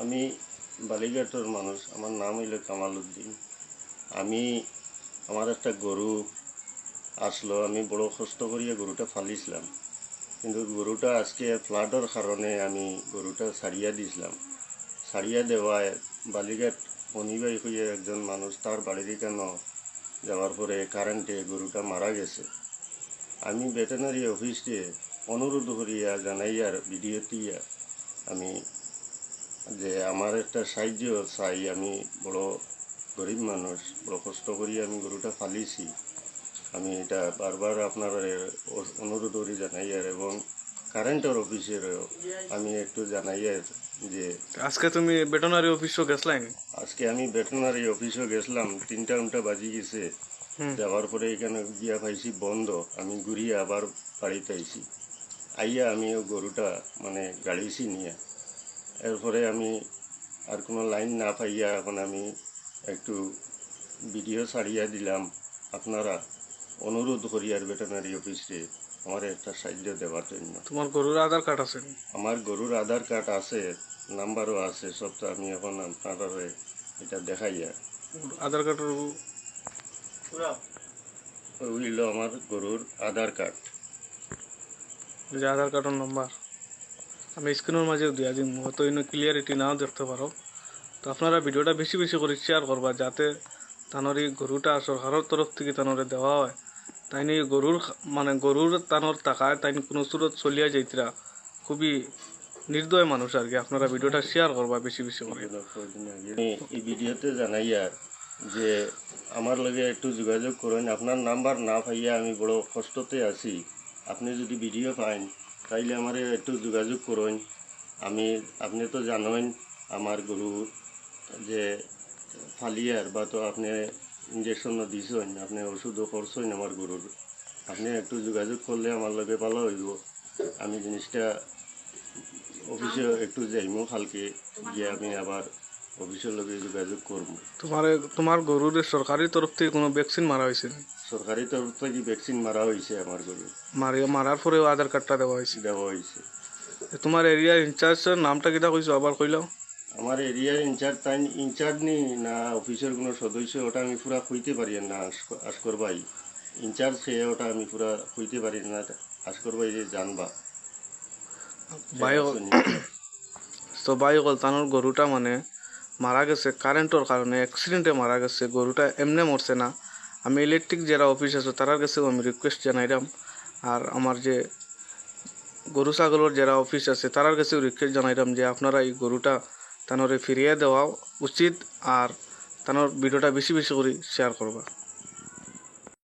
আমি বালিঘাটের মানুষ। আমার নাম হইল কামাল উদ্দিন। আমার একটা গরু আসলো, আমি বড় কষ্ট করিয়া গরুটা ফালিছিলাম, কিন্তু গরুটা আজকে ফ্লাডের কারণে আমি গরুটা ছাড়িয়া দিছিলাম। ছাড়িয়া দেওয়ায় বালিঘাট অনিবাই হইয়া একজন মানুষ তার বাড়ির কেন যাওয়ার পরে কারেন্টে গরুটা মারা গেছে। আমি ভেটেনারি অফিসে অনুরোধ করিয়া জানাইয়ার ভিডিও দিয়া আমি যে আমার একটা সাহায্য চাই। আমি বড় গরিব মানুষ, বড় কষ্ট করি আমি গরুটা ফালিছি। আমি এটা বারবার আপনার অনুরোধ করি জানাইয়ার, এবং কারেন্টের অফিসেরও আমি একটু জানাইয়ার যে আজকে তুমি ভেটেনারি অফিসও গেছলাই? আজকে আমি ভেটেনারি অফিসও গেছিলাম, 3টা বাজি গেছে। যাওয়ার পরে এখানে গিয়া পাইছি বন্ধ। আমি ঘুরিয়ে আবার বাড়িতে আইছি। আইয়া আমি গরুটা গাড়িছি নিয়ে, এরপরে আমি আর কোনো লাইন না পাইয়া এখন আমি একটু ভিডিও ছাড়িয়া দিলাম। আপনারা অনুরোধ করি আর ভেটেনারি অফিসে আমার একটা সাহায্য দেওয়ার জন্য। তোমার গরুর আধার কার্ড আছে? আমার গরুর আধার কার্ড আছে, নাম্বারও আছে সব। তো আমি এখন আপনারা এটা দেখাইয়া আধার কার্ডের হইল আমার গরুর আধার কার্ড। যে আধার কার্ডের নম্বর আমি স্ক্রিনের মাঝে দিয়া দিই, হয়তো ইনো ক্লিয়ারিটি নাও দেখতে পারো। তো আপনারা ভিডিওটা বেশি বেশি করে শেয়ার করবা, যাতে তানোর এই গরুটা সরকারের তরফ থেকে তানোরে দেওয়া হয়। তাই নিয়ে গরুর তানোর টাকায় তাই কোনো সুরত চলিয়া যাইতরা। খুবই নির্দয় মানুষ আর কি। আপনারা ভিডিওটা শেয়ার করবা বেশি বেশি করে। আমি এই ভিডিওতে জানাইয়া যে আমার লগে একটু যোগাযোগ করেন। আপনার নাম্বার না পাইয়া আমি বড় কষ্টতে আছি। আপনি যদি ভিডিও পান তাইলে আমার একটু যোগাযোগ করেন। আপনি তো জানেন আমার গরু যে ফালিয়ার বা তো আপনি ইঞ্জেকশনও দিছেন, আপনি ওষুধও করছেন আমার গরুর। আপনি একটু যোগাযোগ করলে আমার লগে ভালো হইব। আমি জিনিসটা অফিসে একটু যাইমু, কালকে গিয়ে আমি আবার অফিসের লগে যোগাযোগ করবো। তোমার গরুর সরকারি তরফ থেকে কোনো ভ্যাকসিন মারা হয়েছে? সরকারি তরফ থেকে ভ্যাকসিন মারা হয়েছে আমার গরু। মারার পরেও আধার কার্ডটা দেওয়া হয়েছে? তোমার এরিয়ার ইনচার্জের নামটা কিটা কইছো, আবার কইলাও? আমার এরিয়ার ইনচার্জ নি না অফিসের কোনো সদস্য, ওটা আমি পুরা কইতে পারি না। আসকর ভাই ইনচার্জ খেয়ে, ওটা আমি পুরা কইতে পারি না। আসকর ভাই যে জানবা তো ভাই বল, তানোর গরুটা মারা গেছে কারেন্টের কারণে, অ্যাক্সিডেন্টে মারা গেছে। গরুটা এমনি মরছে না। আমি ইলেকট্রিক যারা অফিস আছে তার কাছেও আমি রিকোয়েস্ট জানাইলাম, আর আমার যে গরু ছাগলের যারা অফিস আছে তার কাছেও রিকোয়েস্ট জানাইলাম যে আপনারা এই গরুটা তানোরে ফিরিয়ে দেওয়া উচিত, আর তানোর ভিডিওটা বেশি বেশি করে শেয়ার করবা।